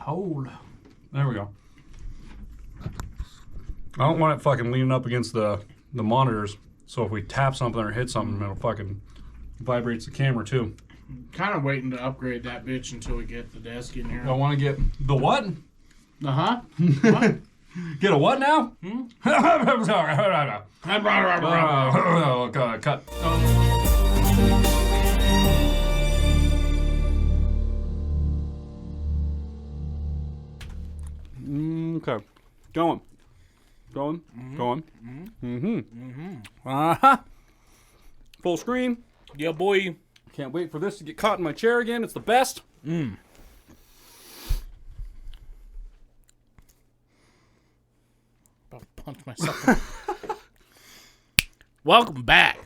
Hold. There we go. I don't want it fucking leaning up against the monitors, so if we tap something or hit something, it'll fucking vibrates the camera too. Kind of waiting to upgrade that bitch until we get the desk in here. I want to get the what? Uh-huh. What? Get a what now? Cut. Okay. Going. Full screen. Yeah, boy. Can't wait for this to get caught in my chair again. It's the best. About to punch myself. Welcome back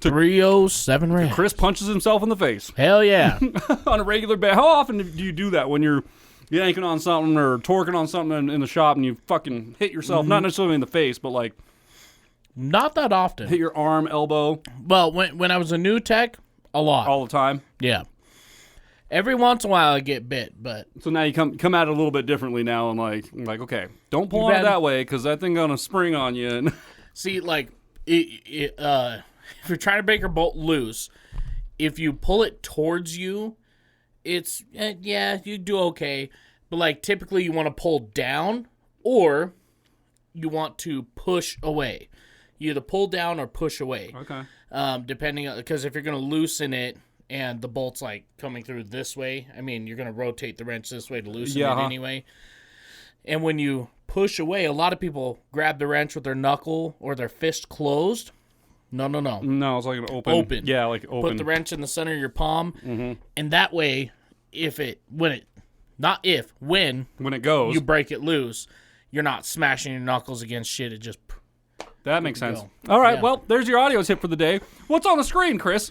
to 307 Rams. Chris punches himself in the face. Hell yeah. On a regular basis. How often do you do that when you're yanking on something or torquing on something in the shop and you fucking hit yourself? Not necessarily in the face, but like... Not that often. Hit your arm, elbow. Well, when I was a new tech, a lot. All the time? Yeah. Every once in a while I get bit, but... So now you come at it a little bit differently now and like okay, don't pull on it that way because that thing gonna spring on you. See, like, if you're trying to break a bolt loose, if you pull it towards you, it's, yeah, you do okay. But, like, typically you want to pull down or you want to push away. You either pull down or push away. Okay. Depending on, because if you're going to loosen it and the bolt's, like, coming through this way, I mean, you're going to rotate the wrench this way to loosen it anyway. And when you push away, a lot of people grab the wrench with their knuckle or their fist closed. No. No, it's like an open. Open. Yeah, like open. Put the wrench in the center of your palm, and that way, when it goes, you break it loose, you're not smashing your knuckles against shit. It just... That makes sense. All right, well, there's your audio tip for the day. What's on the screen, Chris?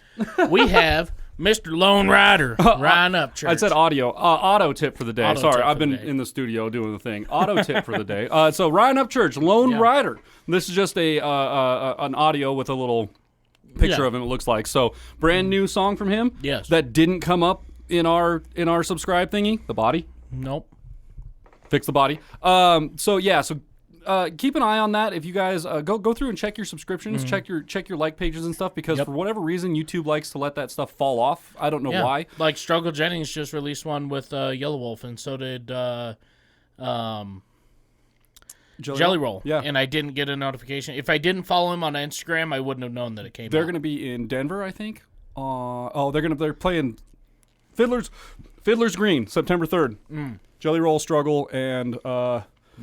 We have Mr. Lone Rider, Ryan Upchurch. I said audio. Auto tip for the day. Sorry, I've been in the studio doing the thing. Auto tip for the day. So Ryan Upchurch, Lone Rider. This is just an audio with a little picture of him, it looks like. So brand new song from him. Yes. That didn't come up in our subscribe thingy. The body. Nope. Fix the body. Keep an eye on that. If you guys go through and check your subscriptions, check your like pages and stuff, because for whatever reason YouTube likes to let that stuff fall off. I don't know why. Like Struggle Jennings just released one with Yellow Wolf, and so did Jelly Roll. Yeah, and I didn't get a notification. If I didn't follow him on Instagram, I wouldn't have known that it came. They're going to be in Denver, I think. They're playing Fiddler's Green, September 3rd. Jelly Roll, Struggle, and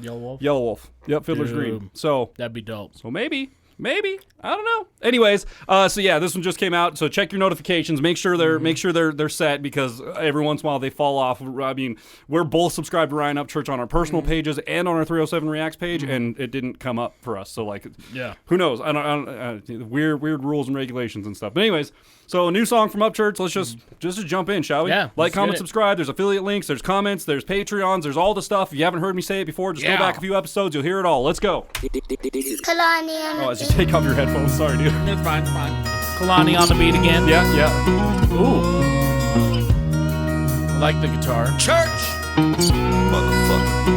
Yellow Wolf. Yep, Fiddler's Green. So that'd be dope. So maybe. I don't know. Anyways, this one just came out. So check your notifications. Make sure they're set, because every once in a while they fall off. I mean, we're both subscribed to Ryan Upchurch on our personal pages and on our 307 Reacts page, and it didn't come up for us. So who knows? I don't weird rules and regulations and stuff. But anyways, so a new song from Upchurch. Let's just jump in, shall we? Yeah. Like, comment, subscribe. There's affiliate links. There's comments. There's Patreons. There's all the stuff. If you haven't heard me say it before, just go back a few episodes. You'll hear it all. Let's go. Oh, as you take off your headphones. Sorry, dude. It's fine. Kalani on the beat again. Yeah. Ooh. I like the guitar. Church! Motherfucker.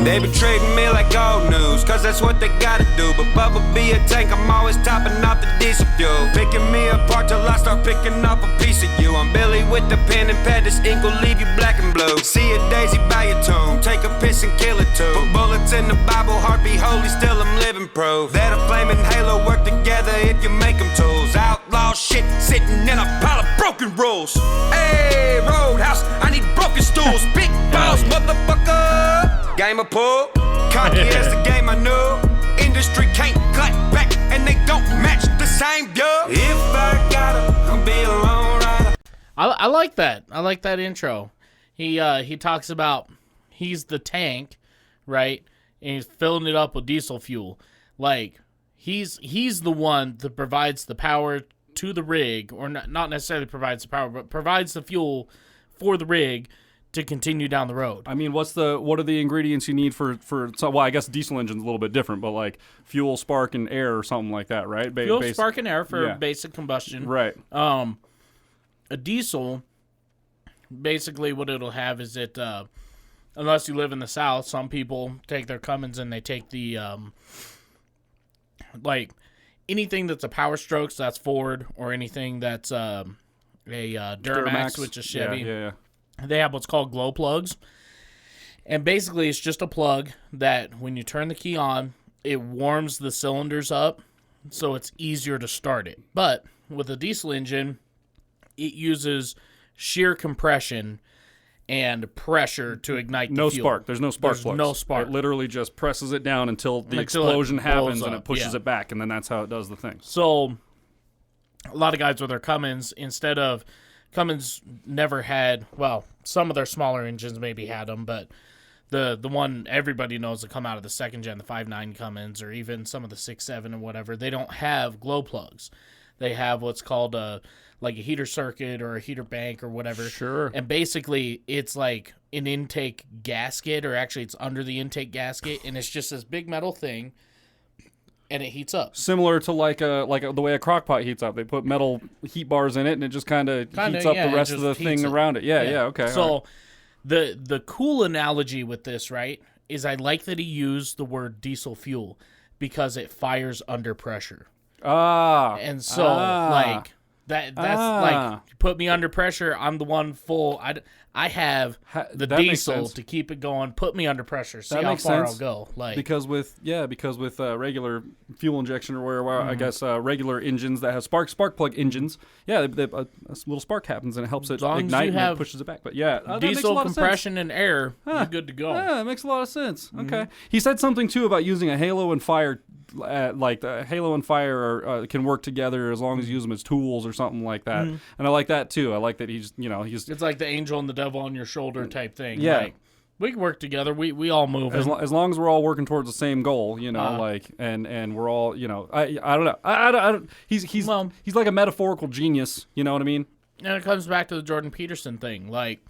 They been treating me like old news, cause that's what they gotta do. But Bubba be a tank, I'm always topping off the diesel fuel. Picking me apart till I start picking up a piece of you. I'm Billy with the pen and pad, this ink will leave you black and blue. See a daisy by your tomb, take a piss and kill it too. Put bullets in the Bible, heart be holy, still I'm living proof that a flaming halo work together if you make them tools. Outlaw shit, sitting in a pile of broken rules. Hey, Roadhouse, I need broken stools. Big balls, motherfucker. Game of pool, cocky as the game I knew. Industry can't cut back, and they don't match the same view. If I gotta, I'll be a lone rider. I like that. I like that intro. He talks about he's the tank, right? And he's filling it up with diesel fuel. Like, he's the one that provides the power to the rig, or not necessarily provides the power, but provides the fuel for the rig to continue down the road. I mean, what are the ingredients you need for well, I guess diesel engine's a little bit different, but like fuel, spark, and air or something like that, right? Fuel, spark, and air for basic combustion. Right. A diesel basically what it'll have is it, unless you live in the South, some people take their Cummins and they take the, like, anything that's a Power Strokes, that's Ford, or anything that's a Duramax, which is Chevy. Yeah. They have what's called glow plugs. And basically, it's just a plug that when you turn the key on, it warms the cylinders up, so it's easier to start it. But with a diesel engine, it uses sheer compression and pressure to ignite the fuel. Spark. There's no spark plugs. No spark. It literally just presses it down until the Until explosion it happens blows and up, it pushes yeah. it back, and then that's how it does the thing. So a lot of guys with their Cummins, instead of Cummins never had, well, some of their smaller engines maybe had them, but the one everybody knows that come out of the second gen, the 5.9 Cummins, or even some of the 6.7 and whatever, they don't have glow plugs. They have what's called like a heater circuit or a heater bank or whatever. Sure. And basically, it's like an intake gasket, or actually it's under the intake gasket, and it's just this big metal thing, and it heats up. Similar to the way a crock pot heats up. They put metal heat bars in it, and it just kind of heats up the rest of the thing around it. Yeah, okay. So the cool analogy with this, right, is I like that he used the word diesel fuel because it fires under pressure. And so, like, that's like, you put me under pressure, I'm the one full. I have the diesel to keep it going. Put me under pressure. See how far I'll go. Like, because with regular fuel injection, or I guess regular engines that have spark plug engines, a little spark happens and it helps it ignite and it pushes it back. But that makes a diesel lot of compression sense. and air, you're good to go. Yeah, it makes a lot of sense. Okay. He said something too about using a halo and fire. Like the halo and fire can work together as long as you use them as tools or something like that, and I like that too. I like that he's it's like the angel and the devil on your shoulder type thing. Yeah, like, we can work together. We all move as long as we're all working towards the same goal, like and we're all I don't know. I don't. He's like a metaphorical genius. You know what I mean? And it comes back to the Jordan Peterson thing. Like,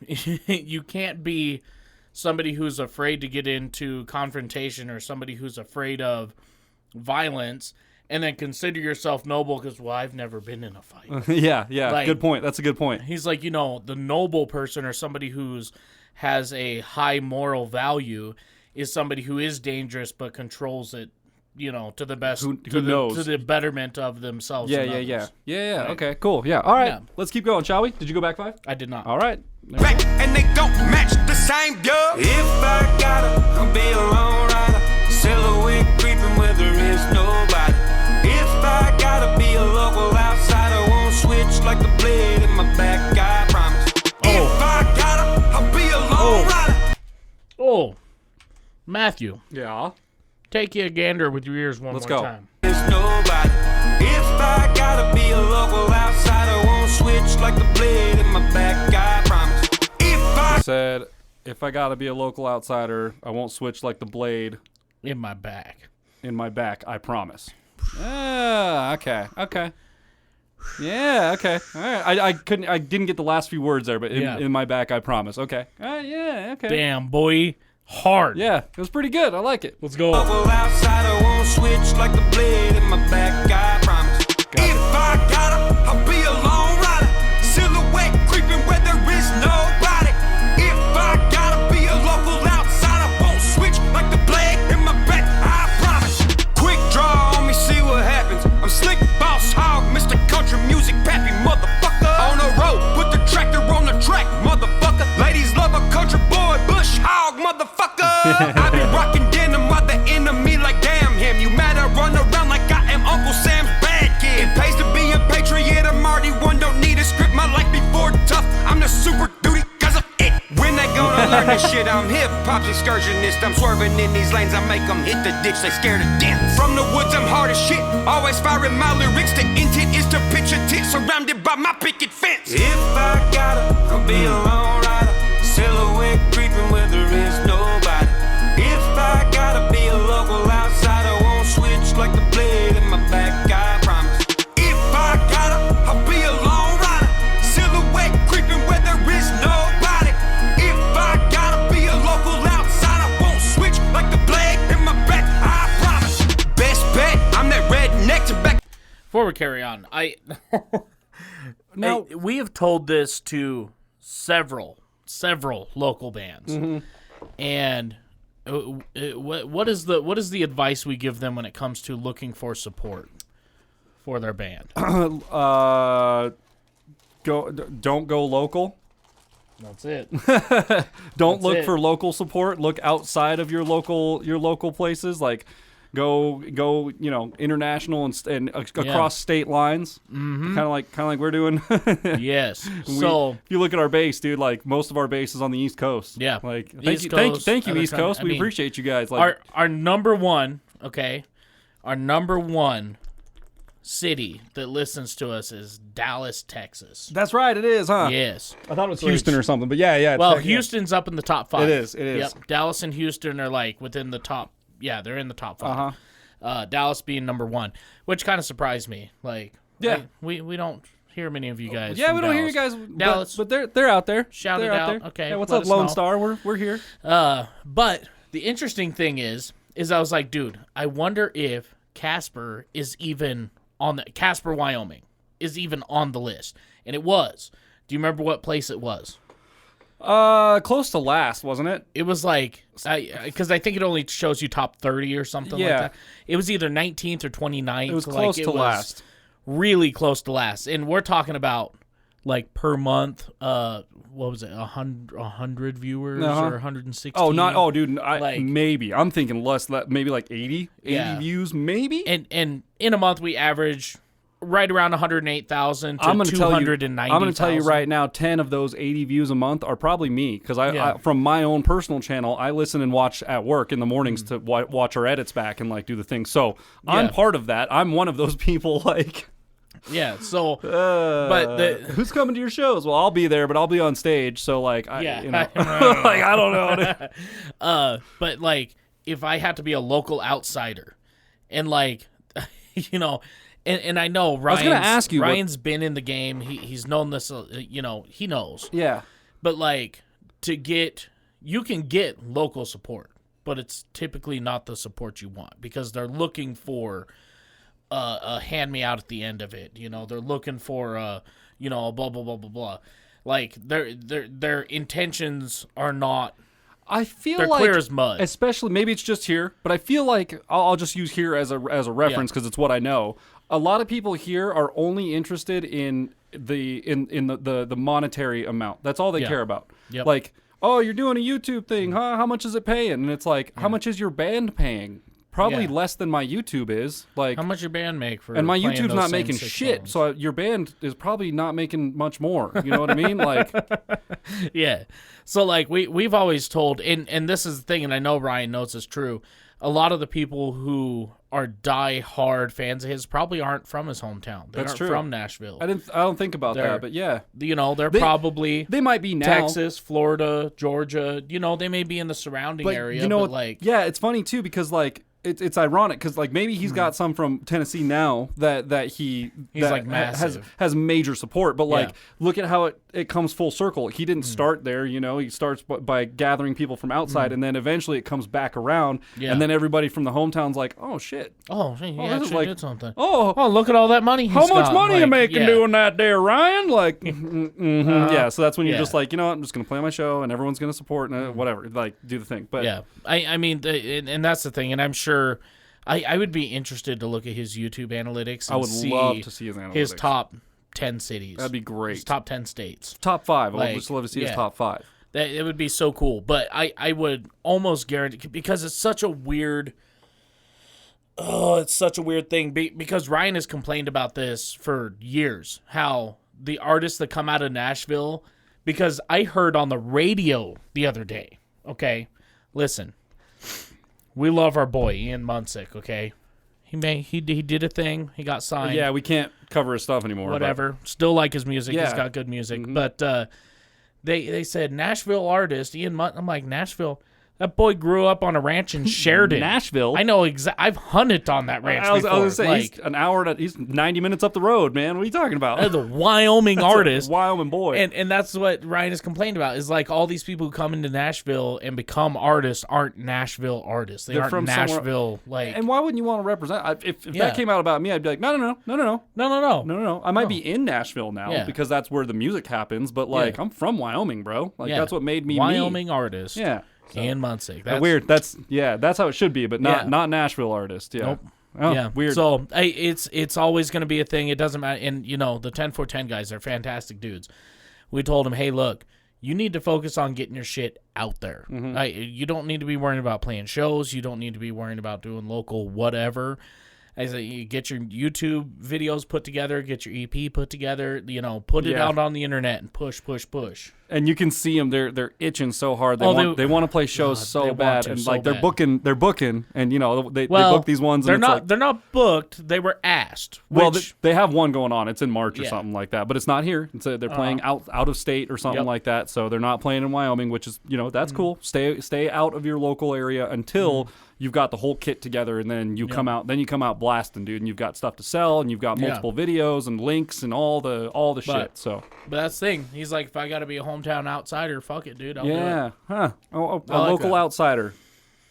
you can't be somebody who's afraid to get into confrontation, or somebody who's afraid of violence, and then consider yourself noble because, well, I've never been in a fight. Yeah. Like, good point. That's a good point. He's like, the noble person, or somebody has a high moral value, is somebody who is dangerous but controls it, to the best, to the betterment of themselves. Yeah. Right? Okay, cool. Yeah. All right. Yeah. Let's keep going, shall we? Did you go back 5? I did not. All right. Back and they don't match the same, yeah. If I gotta, I'll be a lone rider, silhouette creeping where there is nobody. If I gotta be a local outsider, won't switch like the blade in my back, I promise. If I gotta, I'll be a lone rider. Oh, Matthew. Yeah. Take you a gander with your ears one more time. There's nobody. If I gotta be a local outsider, won't switch like the blade in my back, I promise. Said, if I gotta be a local outsider, I won't switch like the blade in my back. I promise. Okay. Yeah, okay. All right. I didn't get the last few words there, but in my back, I promise. Okay. Yeah, okay. Damn, boy. Hard. Yeah, it was pretty good. I like it. Let's go. Local outsider won't switch like the blade in my back, I promise. If I gotta, I'll be a lone rider, silhouette creeping where there is nobody. If I gotta be a local outsider, won't switch like the blade in my back, I promise. Quick draw on me, see what happens. I'm slick boss hog, Mr. Country Music Pappy, motherfucker. On the road, put the tractor on the track, motherfucker. Ladies love a country boy, bush hog, motherfucker. I be rocking denim while the enemy like damn him. You mad I run around like I am Uncle Sam's bad kid. It pays to be a patriot, I'm already one, don't need a script. My life before tough, I'm the super duty cause of it. When they gonna learn this shit, I'm hip-hop excursionist. I'm swerving in these lanes, I make them hit the ditch, they scared to death. From the woods, I'm hard as shit, always firing my lyrics. The intent is to pitch a tit surrounded by my picket fence. If I gotta, I'll be a lone rider, silhouette creeping where there is nobody. If I gotta be a local outsider, won't switch like the blade in my back, I promise. If I gotta, I'll be a lone rider, silhouette creeping where there is nobody. If I gotta be a local outsider, won't switch like the blade in my back, I promise. Best bet, I'm that redneck to back. Before we carry on, Now, we have told this to several local bands, and what is the advice we give them when it comes to looking for support for their band? Don't go local. That's it. Don't look for local support. Look outside of your local places. Like, go, international and across state lines. Mm-hmm. Kind of like we're doing. Yes. So if you look at our base, dude, like most of our base is on the East Coast. Yeah. Like thank you, East Coast. We appreciate you guys. Like our number one, our number one city that listens to us is Dallas, Texas. That's right, it is, huh? Yes. I thought it was Houston or something, but yeah. Well, Houston's up in the top 5. It is. Yep. Dallas and Houston are like within the top. Yeah, they're in the top 5. Dallas being number 1, which kind of surprised me. Like, we don't hear many of you guys. Yeah, we don't hear you guys. Dallas, but they're out there. Shout it out. Okay. Yeah, what's up, Lone Star? We're here. But the interesting thing is I was like, dude, I wonder if Casper is even on the Casper, Wyoming is even on the list, and it was. Do you remember what place it was? Close to last, wasn't it? It was like, because I think it only shows you top 30 or something like that. It was either 19th or 29th. It was close to last. Really close to last, and we're talking about like per month. What was it? 100 viewers or 160? Oh, dude. Maybe I'm thinking less. Maybe like 80 views, maybe. And in a month we average right around 108,000 to 290,000. I'm going to tell you right now, 10 of those 80 views a month are probably me, because I from my own personal channel, I listen and watch at work in the mornings to watch our edits back and like do the thing. So I'm part of that. I'm one of those people. Like. Yeah, so but who's coming to your shows? Well, I'll be there, but I'll be on stage. So like, like I don't know. But like, if I had to be a local outsider, and like, and I know Ryan's, I was gonna ask you, Ryan's been in the game. He's known this. He knows. Yeah. But like, you can get local support, but it's typically not the support you want, because they're looking for. Hand me out at the end of it. They're looking for blah blah blah blah blah. Like their intentions are not. I feel they're like clear as mud. Especially maybe it's just here, but I feel like I'll just use here as a reference because it's what I know. A lot of people here are only interested in the monetary amount. That's all they care about. Yep. Like, oh, you're doing a YouTube thing, huh? How much is it paying? And it's like, how much is your band paying? Probably less than my YouTube is. Like, how much your band make for? And my YouTube's YouTube's not making shit, songs? so your band is probably not making much more. You know what I mean? Like, yeah. So like we've always told, and this is the thing, and I know Ryan knows it's true. A lot of the people who are die-hard fans of his probably aren't from his hometown. They aren't from Nashville. I don't think about that, but yeah, they're probably they might be now. Texas, Florida, Georgia. They may be in the surrounding area. But like, yeah, it's funny too, because like. It's ironic because like maybe he's got some from Tennessee now that he's like massive. has major support, but like look at how it comes full circle. He didn't start there, he starts by gathering people from outside, and then eventually it comes back around, and then everybody from the hometown's like, oh shit, he actually did something. Oh, look at all that money. How much money you making doing that there, Ryan? Like, yeah. So that's when you're just like, I'm just gonna play my show and everyone's gonna support and whatever, like do the thing. But yeah, I mean, and that's the thing, and I'm sure. I would be interested to look at his YouTube analytics. And I would love to see his analytics. His top 10 cities. That'd be great. His top 10 states. Top 5. I would just love to see his top 5. It would be so cool. But I would almost guarantee, because it's such a weird. It's such a weird thing. Because Ryan has complained about this for years. How the artists that come out of Nashville. Because I heard on the radio the other day. Okay, listen. We love our boy Ian Munsick, okay? He did a thing. He got signed. Yeah, we can't cover his stuff anymore. Whatever. Still like his music. Yeah. He's got good music. Mm-hmm. But they said Nashville artist Ian Munsick. I'm like, Nashville? That boy grew up on a ranch in Sheridan, Nashville. I know I've hunted on that ranch. I was before. going to say, like, he's an hour. He's 90 minutes up the road, man. What are you talking about? As a Wyoming artist, Wyoming boy. and that's what Ryan has complained about. Is like all these people who come into Nashville and become artists aren't Nashville artists. They're aren't from Nashville like. And why wouldn't you want to represent? If that came out about me, I'd be like, no. I might be in Nashville now because that's where the music happens. But like, I'm from Wyoming, bro. Like that's what made me Wyoming me. artist. Yeah. Ian Munsick. That's weird. That's how it should be, but not Nashville artist. Yeah. Nope. Oh, yeah, weird. So it's always going to be a thing. It doesn't matter. And the 10-4-10 guys are fantastic dudes. We told them, hey, look, you need to focus on getting your shit out there. You don't need to be worrying about playing shows. You don't need to be worrying about doing local whatever. I say you get your YouTube videos put together, get your EP put together, put it out on the internet and push. And you can see them; they're itching so hard. They want to play shows so bad, and like they're booking, and they book these ones. They're and they're not booked. They were asked. Well, they have one going on. It's in March or something like that, but it's not here. They're playing out of state or something like that. So they're not playing in Wyoming, which is that's cool. Stay out of your local area until you've got the whole kit together, and then you come out. Then you come out blasting, dude, and you've got stuff to sell, and you've got multiple videos and links and all the shit. So, but that's the thing. He's like, if I got to be a hometown outsider, fuck it, dude. I'll do it. Huh? A local outsider.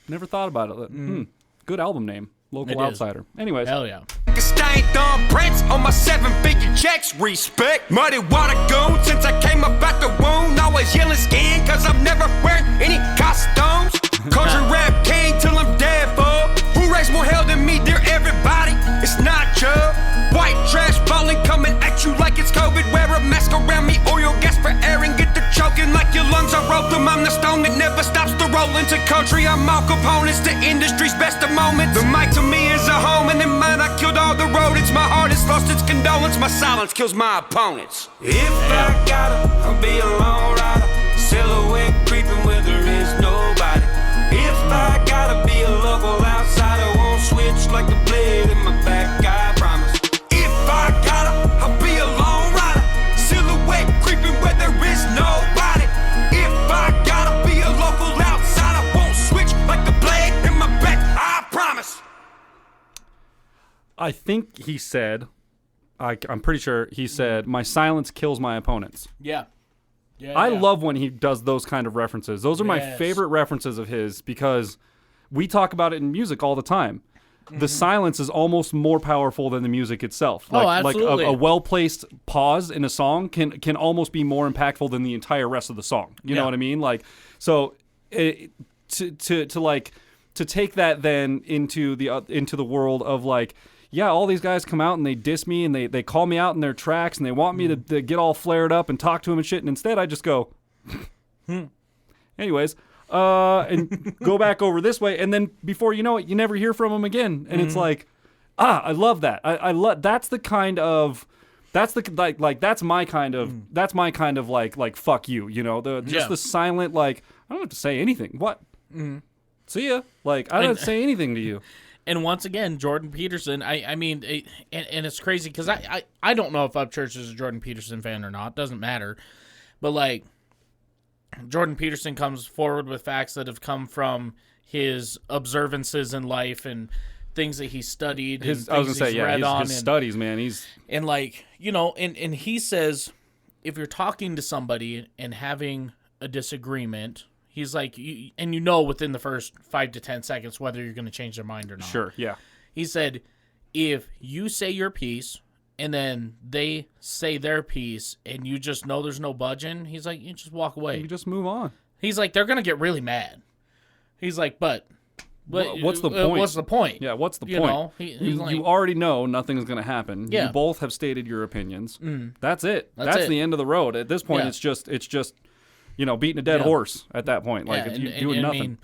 Never thought about it. Good album name, Local Outsider. Anyways, hell yeah. Stained thumb prints on my 7-figure checks. Respect. Muddy water goon since I came up out the womb. Always yelling skin cause I'm never wearing any costumes. Country rap king till I'm dead, fool. Who raised more hell than me, dear everybody? It's not Chubb. White trash balling coming at you like it's COVID. Wear a mask around me, oil gas for air and get to choking like your lungs are open. I'm the stone that never stops to roll into country. I'm all components, the industry's best of moments. The mic to me is a home, and in mine I killed all the rodents. My heart has lost its condolence. My silence kills my opponents. If I gotta, I'll be a long rider. Silhouette creeping where there is nobody. If I gotta be a local outsider, won't switch like the blade in my back, I promise. If I gotta, I'll be a lone rider. Silhouette creeping where there is nobody. If I gotta be a local outsider, won't switch like the blade in my back, I promise. I think he said, I'm pretty sure he said, my silence kills my opponents. Yeah. I love when he does those kind of references. Those are my favorite references of his because we talk about it in music all the time. The silence is almost more powerful than the music itself. Absolutely. Like a well-placed pause in a song can almost be more impactful than the entire rest of the song. You know what I mean? Like, so to take that then into the world of like, yeah, all these guys come out and they diss me and they call me out in their tracks and they want me to get all flared up and talk to them and shit. And instead I just go, anyways, and go back over this way. And then before you know it, you never hear from them again. And it's like, I love that. I love, that's the kind of, that's my kind of like, fuck you, the silent, like, I don't have to say anything. What? See ya. Like, I don't have to say anything to you. And once again, Jordan Peterson, I mean, and it's crazy because I don't know if Upchurch is a Jordan Peterson fan or not. Doesn't matter. But, like, Jordan Peterson comes forward with facts that have come from his observances in life and things that he studied and things he's read on. His studies, man. And, like, and he says if you're talking to somebody and having a disagreement, he's like, within the first 5 to 10 seconds whether you're going to change their mind or not. Sure, yeah. He said, if you say your piece and then they say their piece and you just know there's no budging, he's like, you just walk away. You just move on. He's like, they're going to get really mad. He's like, but what's the point? What's the point? Yeah, what's the point? You already know nothing's going to happen. Yeah. You both have stated your opinions. That's it. That's it. The end of the road. At this point, it's just beating a dead horse at that point. Like, doing nothing. I mean,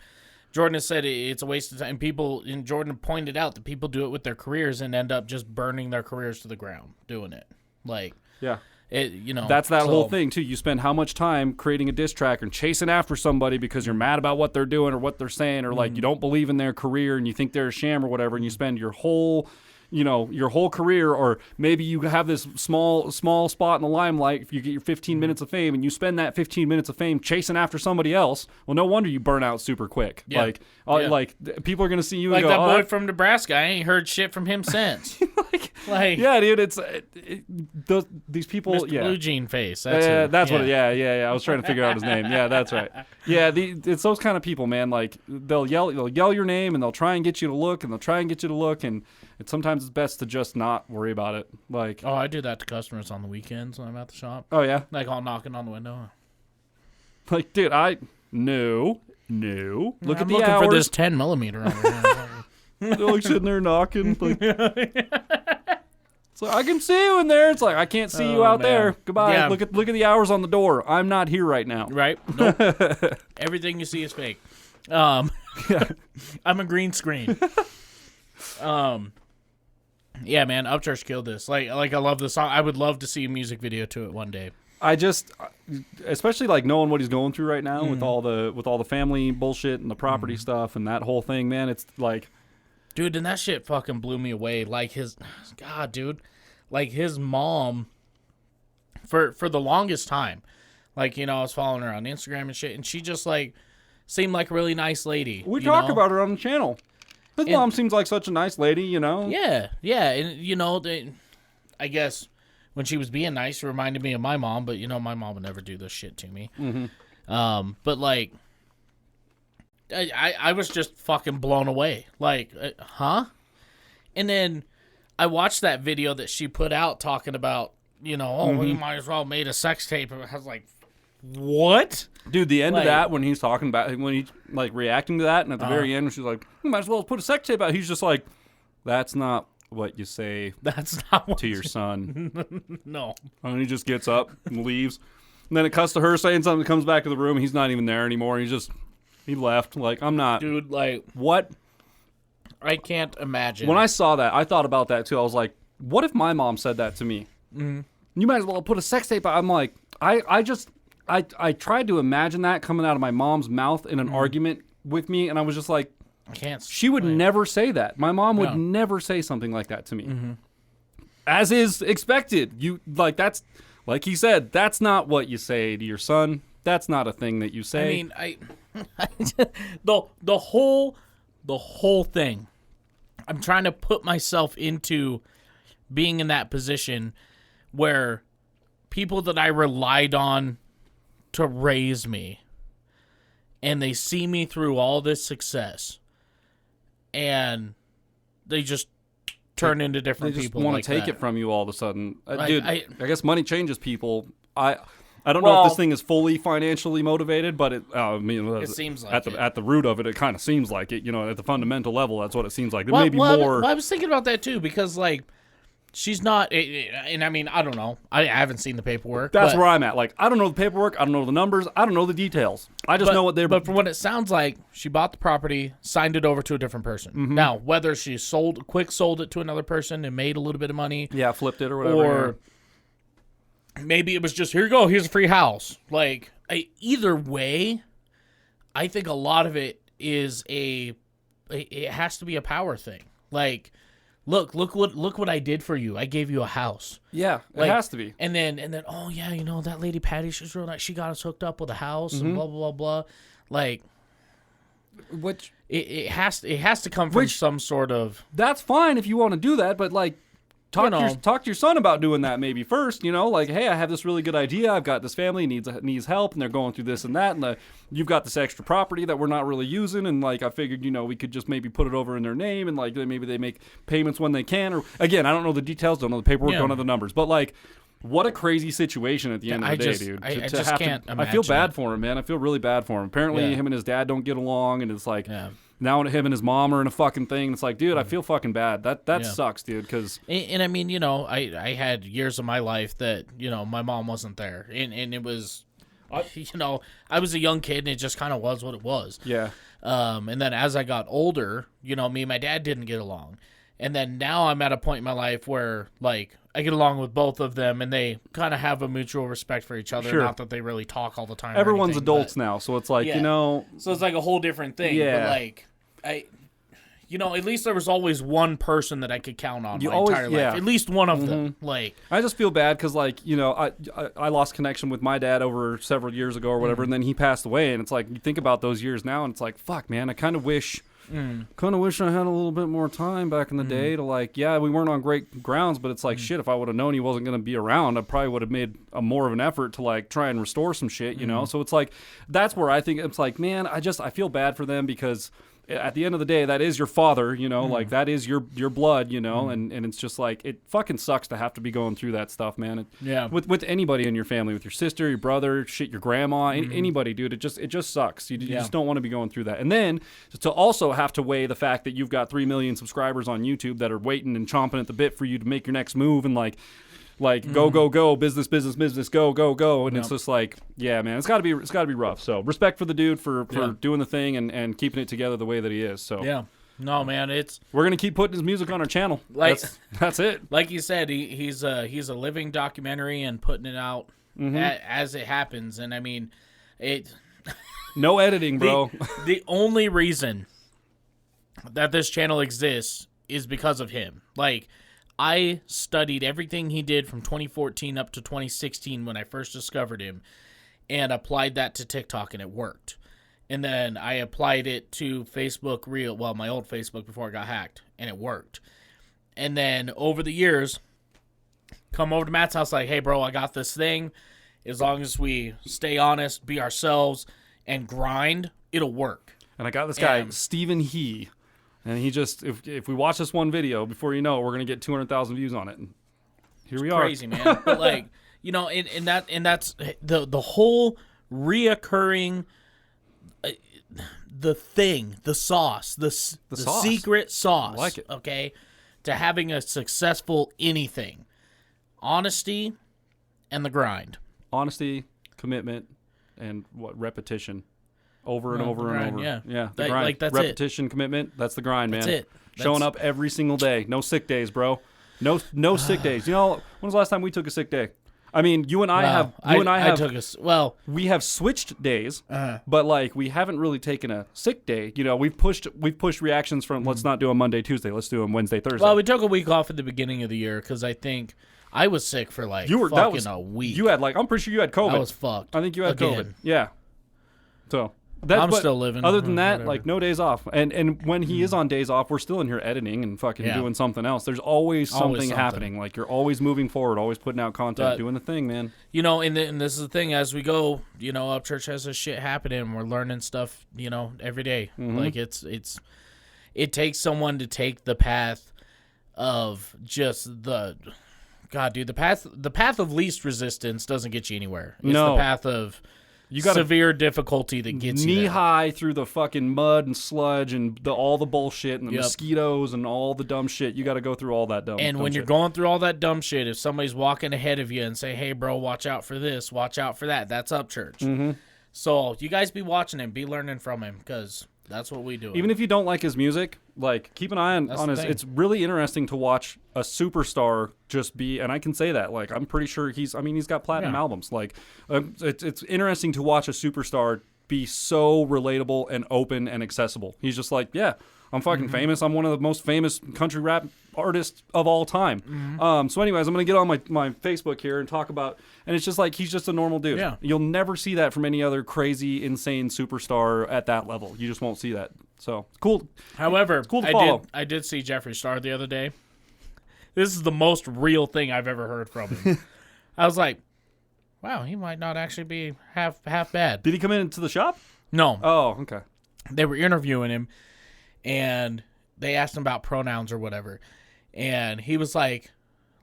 Jordan has said it's a waste of time. And Jordan pointed out that people do it with their careers and end up just burning their careers to the ground doing it. Like, yeah. That's that whole thing, too. You spend how much time creating a diss track and chasing after somebody because you're mad about what they're doing or what they're saying or, like, you don't believe in their career and you think they're a sham or whatever, and you spend your whole your whole career, or maybe you have this small spot in the limelight. If you get your 15 minutes of fame and you spend that 15 minutes of fame chasing after somebody else, well, no wonder you burn out super quick. Yeah. Like people are gonna see you like and go, that boy from Nebraska. I ain't heard shit from him since. like yeah, dude, these people, Mr. yeah. Blue Jean Face. That's who. That's what. Yeah. I was trying to figure out his name. Yeah, that's right. Yeah, it's those kind of people, man. Like they'll yell your name and they'll try and get you to look and sometimes it's best to just not worry about it. Like, oh, I do that to customers on the weekends when I'm at the shop. Oh yeah, like all knocking on the window. Like, dude, no. Look at the looking hours. for this 10 millimeter over here. They're like sitting there knocking. Like, so I can see you in there. It's like I can't see you out there. Goodbye. Yeah. Look at the hours on the door. I'm not here right now. Right? Nope. Everything you see is fake. I'm a green screen. Yeah, man, Upchurch killed this. Like I love the song. I would love to see a music video to it one day. I just, especially like knowing what he's going through right now with all the family bullshit and the property stuff and that whole thing, man. It's like, dude, and that shit fucking blew me away. Like his mom, for the longest time, like, I was following her on Instagram and shit, and she just like seemed like a really nice lady. We talk about her on the channel. His mom seems like such a nice lady, Yeah, and I guess when she was being nice, it reminded me of my mom, but my mom would never do this shit to me. Mm-hmm. But like, I was just fucking blown away. Like, huh? And then I watched that video that she put out talking about, we might as well made a sex tape. I was like, what? Dude, the end of that, when he's talking about, when he's like reacting to that, and at the very end, when she's like, you might as well put a sex tape out. He's just like, that's not what you say. That's not what to your son. No. And he just gets up and leaves. And then it cuts to her saying something, comes back to the room. He's not even there anymore. He left. Like, I'm not. Dude, like. What? I can't imagine. When I saw that, I thought about that too. I was like, what if my mom said that to me? Mm-hmm. You might as well put a sex tape out. I'm like, I tried to imagine that coming out of my mom's mouth in an argument with me, and I was just like, I can't. She would never say that. My mom would never say something like that to me. Mm-hmm. As is expected. That's like he said, that's not what you say to your son. That's not a thing that you say. I mean, the whole thing. I'm trying to put myself into being in that position where people that I relied on to raise me, and they see me through all this success, and they just turn into different people. They just want to take it from you all of a sudden. Dude, I guess money changes people. I don't know if this thing is fully financially motivated, but it seems like at the root of it, it kind of seems like it. At the fundamental level, that's what it seems like. There may be more. I was thinking about that too, because like, she's not, and I mean, I don't know. I haven't seen the paperwork. That's where I'm at. Like, I don't know the paperwork. I don't know the numbers. I don't know the details. I just know what they're. But from what it sounds like, she bought the property, signed it over to a different person. Mm-hmm. Now, whether she sold it to another person and made a little bit of money. Yeah, flipped it or whatever. Or maybe it was just, here you go, here's a free house. Like, either way, I think a lot of it is it has to be a power thing. Like, Look what I did for you. I gave you a house. Yeah, it has to be. And then oh yeah, that lady Patty, she's real nice. She got us hooked up with a house and blah blah blah blah. Like, which it has to come from some sort of. That's fine if you want to do that, but like talk to your son about doing that maybe first. Like, hey, I have this really good idea. I've got this family needs help, and they're going through this and that, and you've got this extra property that we're not really using, and like I figured, we could just maybe put it over in their name, and like maybe they make payments when they can. Or again, I don't know the details, don't know the paperwork, don't know the numbers, but like, what a crazy situation at the end of the day, dude. I just can't imagine. I feel bad for him, man. I feel really bad for him. Apparently, him and his dad don't get along, and it's like. Yeah. Now him and his mom are in a fucking thing. It's like, dude, I feel fucking bad. That sucks, dude. Because and I mean, I had years of my life that my mom wasn't there, and it was, I was a young kid, and it just kind of was what it was. Yeah. And then as I got older, me and my dad didn't get along, and then now I'm at a point in my life where like I get along with both of them, and they kind of have a mutual respect for each other. Sure. Not that they really talk all the time. Everyone's adults now, so it's like, So it's like a whole different thing. Yeah. But like, at least there was always one person that I could count on my always, entire life. At least one of them. Like, I just feel bad because, like, I lost connection with my dad over several years ago or whatever, and then he passed away. And it's like, you think about those years now, and it's like, fuck, man, I kind of wish I had a little bit more time back in the day to, like, yeah, we weren't on great grounds, but it's like, shit, if I would have known he wasn't going to be around, I probably would have made more of an effort to, like, try and restore some shit, you know? So it's like, that's where I think it's like, man, I feel bad for them because at the end of the day, that is your father, like that is your blood, and it's just like, it fucking sucks to have to be going through that stuff, man. With anybody in your family, with your sister, your brother, shit, your grandma, anybody, dude, it just sucks. You just don't want to be going through that. And then to also have to weigh the fact that you've got 3 million subscribers on YouTube that are waiting and chomping at the bit for you to make your next move, and like go, business, go. And it's just like, yeah, man, it's gotta be rough. So respect for the dude for doing the thing and keeping it together the way that he is. So yeah. No, man, we're gonna keep putting his music on our channel. Like, that's it. Like you said, he's a living documentary and putting it out as it happens. And I mean, no editing, bro. The only reason that this channel exists is because of him. Like, I studied everything he did from 2014 up to 2016 when I first discovered him, and applied that to TikTok, and it worked. And then I applied it to Facebook Reel, well, my old Facebook before I got hacked, and it worked. And then over the years, come over to Matt's house like, hey, bro, I got this thing. As long as we stay honest, be ourselves, and grind, it'll work. And I got this guy, Stephen He. And he just, if we watch this one video, before you know it, we're going to get 200,000 views on it. And here we are. Crazy, man. But, like, and that's the whole reoccurring, the thing, the sauce, the sauce. Secret sauce. I like it. Okay? To having a successful anything. Honesty and the grind. Honesty, commitment, and repetition. Over and over and over. Yeah. The grind. Like, that's repetition, commitment. That's the grind, man. That's it. Showing up every single day. No sick days, bro. No sick days. When was the last time we took a sick day? I mean, you and I have. We have switched days, but like we haven't really taken a sick day. We've pushed reactions from let's not do a Monday, Tuesday. Let's do them Wednesday, Thursday. Well, we took a week off at the beginning of the year because I think I was sick for a week. You had I'm pretty sure you had COVID. I was fucked. I think you had COVID. Yeah. So. I'm still living. Other than that, like, no days off. And when he is on days off, we're still in here editing and fucking doing something else. There's always something happening. Like, you're always moving forward, always putting out content, doing the thing, man. And this is the thing. As we go, Upchurch has this shit happening. We're learning stuff, every day. Like, it takes someone to take the path of just the path of least resistance doesn't get you anywhere. It's the path of severe difficulty that gets you knee high through the fucking mud and sludge and all the bullshit and the mosquitoes and all the dumb shit. You got to go through all that dumb shit. And when you're going through all that dumb shit, if somebody's walking ahead of you and say, hey, bro, watch out for this, watch out for that, that's Upchurch. So you guys be watching him, be learning from him, because that's what we do. Even if you don't like his music, like, keep an eye on his. It's really interesting to watch a superstar just be, and I can say that, like, I'm pretty sure he's got platinum albums. Like, it's interesting to watch a superstar be so relatable and open and accessible. He's just like, yeah, I'm fucking famous. I'm one of the most famous country rap artists of all time. So anyways, I'm going to get on my Facebook here and talk about, and it's just like, he's just a normal dude. Yeah. You'll never see that from any other crazy, insane superstar at that level. You just won't see that. So, cool. However, it's cool to follow. I did see Jeffree Star the other day. This is the most real thing I've ever heard from him. I was like, wow, he might not actually be half bad. Did he come into the shop? No. Oh, okay. They were interviewing him, and they asked him about pronouns or whatever. And he was like,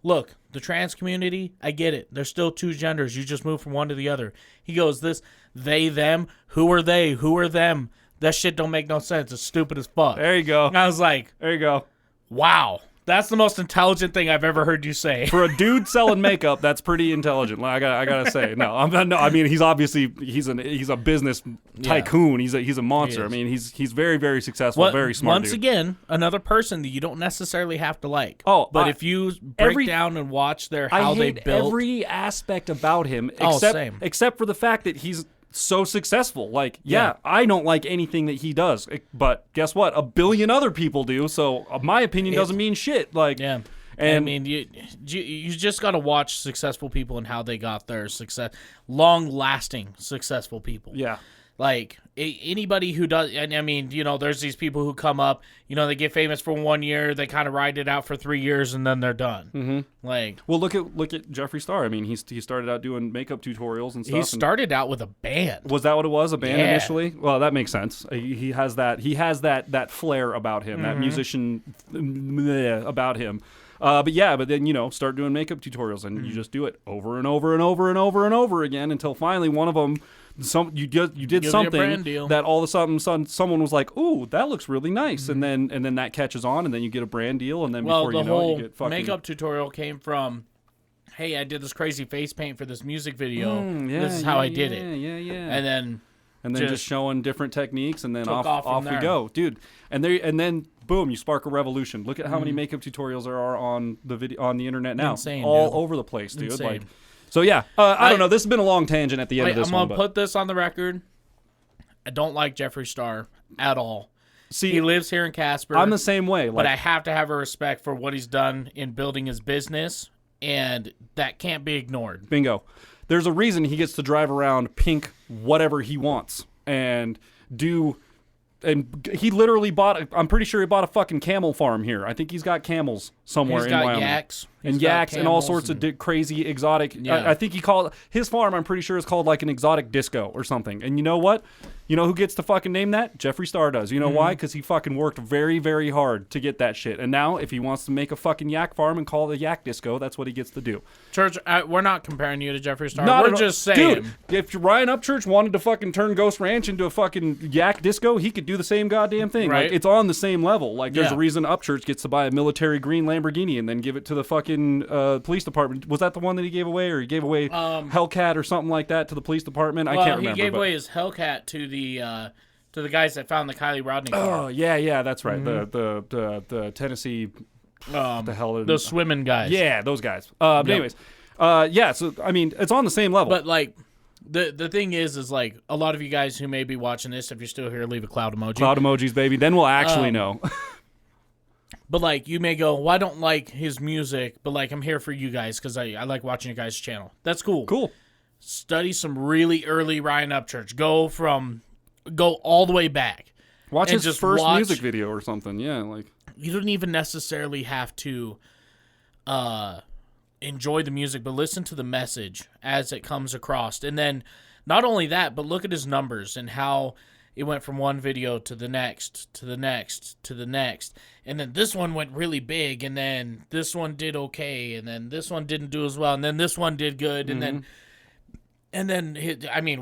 look, the trans community, I get it. There's still two genders. You just move from one to the other. He goes, this, they, them, who are they? Who are them? That shit don't make no sense. It's stupid as fuck. There you go. And I was like, there you go. Wow. That's the most intelligent thing I've ever heard you say. For a dude selling makeup, that's pretty intelligent. I gotta say, no. I mean, he's obviously he's a business tycoon. He's a monster. I mean, he's very, very successful, very smart. Once again, another person that you don't necessarily have to like. But if you break down and watch how they built every aspect about him, same. except for the fact that he's so successful. Like, yeah, I don't like anything that he does, but guess what? A billion other people do. So my opinion doesn't mean shit. Like, yeah. And I mean, you just got to watch successful people and how they got their success, long-lasting successful people. Yeah. Like, anybody who does, and I mean, there's these people who come up, they get famous for 1 year, they kind of ride it out for 3 years, and then they're done. Mm-hmm. Like, well, look at Jeffree Star. I mean, he started out doing makeup tutorials and stuff. He started out with a band. Was that what it was? A band initially? Well, that makes sense. He has that flair about him, that musician about him. But then start doing makeup tutorials, and you just do it over and over and over and over and over again until finally one of them. You did something that all of a sudden someone was like, "Ooh, that looks really nice," and then that catches on, and then you get a brand deal, and then before you know it, you get fucking makeup tutorial came from, "Hey, I did this crazy face paint for this music video. This is how I did it." Yeah. And then just showing different techniques, and then off we there. go, dude. And then boom, you spark a revolution. Look at how many makeup tutorials there are on the internet now, Insane, all dude. over the place, dude. Insane. Like. So, yeah, I don't know. This has been a long tangent at the end of this I'm one. going to put this on the record. I don't like Jeffree Star at all. See, he lives here in Casper. I'm the same way. But I have to have a respect for what he's done in building his business, and that can't be ignored. Bingo. There's a reason he gets to drive around pink whatever he wants and do... And he literally I'm pretty sure he bought a fucking camel farm here. I think he's got camels somewhere in Wyoming. Yaks. And yaks and all sorts of crazy exotic. Yeah. I think he called his farm, I'm pretty sure is called like an exotic disco or something. And you know what? You know who gets to fucking name that? Jeffree Star does. You know why? Because he fucking worked very, very hard to get that shit. And now if he wants to make a fucking yak farm and call it a yak disco, that's what he gets to do. Church, we're not comparing you to Jeffree Star. We're just saying. Dude, if Ryan Upchurch wanted to fucking turn Ghost Ranch into a fucking yak disco, he could do the same goddamn thing. Right. Like, it's on the same level. Like, there's Yeah. a reason Upchurch gets to buy a military green Lamborghini and then give it to the fucking police department. Was that the one that he gave away, or he gave away Hellcat or something like that to the police department? I can't remember. He gave away his Hellcat to the guys that found the Kylie Rodney car. Oh yeah, that's right. The Tennessee, the hell, the swimming guys. Yeah, those guys. But anyways, yeah. So I mean, it's on the same level. But like, the thing is like a lot of you guys who may be watching this, if you're still here, leave a cloud emoji. Cloud emojis, baby. Then we'll actually know. But like, you may go, well, I don't like his music, but like, I'm here for you guys because I like watching your guys' channel. That's cool. Cool. Study some really early Ryan Upchurch. Go all the way back. Watch and his first music video or something. Yeah, like you don't even necessarily have to enjoy the music, but listen to the message as it comes across. And then not only that, but look at his numbers and how it went from one video to the next, to the next, to the next. And then this one went really big, and then this one did okay, and then this one didn't do as well, and then this one did good, and then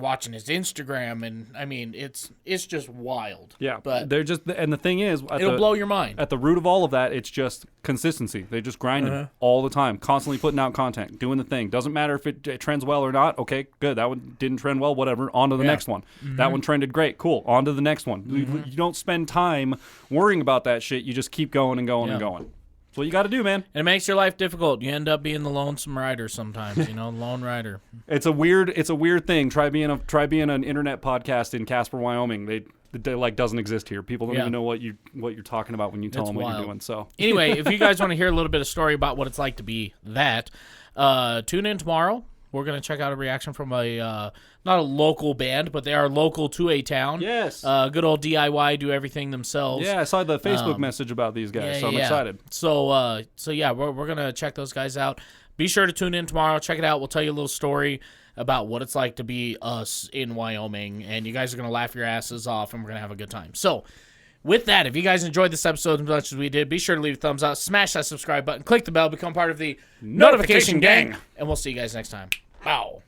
watching his Instagram, and I mean, it's just wild. Yeah, but they're just, and the thing is, it'll blow your mind. At the root of all of that, it's just consistency. They just grind it all the time, constantly putting out content, doing the thing. Doesn't matter if it trends well or not. Okay, good. That one didn't trend well. Whatever. On to the next one. That one trended great. Cool. On to the next one. You don't spend time worrying about that shit. You just keep going and going and going. That's what you got to do, man. And it makes your life difficult. You end up being the lonesome rider sometimes, lone rider. It's a weird thing. Try being an internet podcast in Casper, Wyoming. They like doesn't exist here. People don't even know what you're talking about when you tell them what you're doing. So anyway, if you guys want to hear a little bit of story about what it's like to be that, tune in tomorrow. We're going to check out a reaction from not a local band, but they are local to a town. Yes. Good old DIY, do everything themselves. Yeah, I saw the Facebook message about these guys, so I'm excited. So yeah, we're going to check those guys out. Be sure to tune in tomorrow. Check it out. We'll tell you a little story about what it's like to be us in Wyoming, and you guys are going to laugh your asses off, and we're going to have a good time. So with that, if you guys enjoyed this episode as much as we did, be sure to leave a thumbs up, smash that subscribe button, click the bell, become part of the notification gang, and we'll see you guys next time. Wow.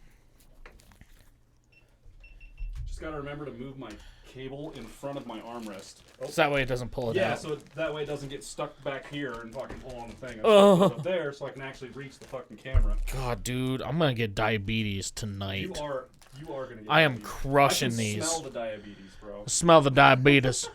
Just got to remember to move my cable in front of my armrest. So that way it doesn't pull it out. Yeah, so that way it doesn't get stuck back here and fucking pull on the thing. I'm up there so I can actually reach the fucking camera. God, dude, I'm going to get diabetes tonight. You are going to get I am diabetes. crushing I can these. Smell the diabetes, bro. Smell the diabetes.